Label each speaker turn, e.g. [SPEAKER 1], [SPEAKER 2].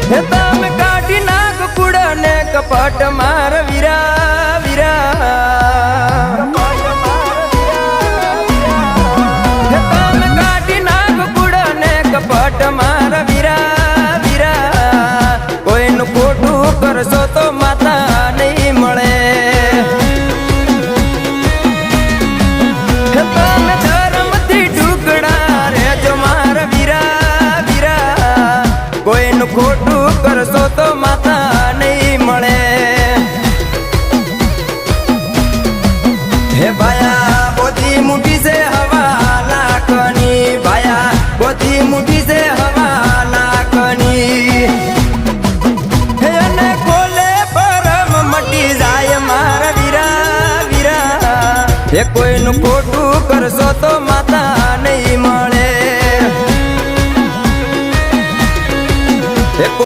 [SPEAKER 1] હે તમે કાઢી નાખ કુડા ને કપટ માર વીરા વીરા હે તમે કાઢી નાખ કુડા ને કપટ માર વીરા વીરા કોઈનું ખોટું કરશો તો માતા નહીં મળે હે તમે ધર્મથી ઢુકડા રેજો માર વીરા વીરા કોઈનું ખોટું કરશો તો માતા નહીં મળે હે ભાયા બોધી મુઠી છે હવા લાખની ભાયા બોધી મુઠી છે હવા લાખની હે અને ખોલે પરમ મટી જાય મારા વીરા વીરા હે કોઈનું ખોટું કરશો તો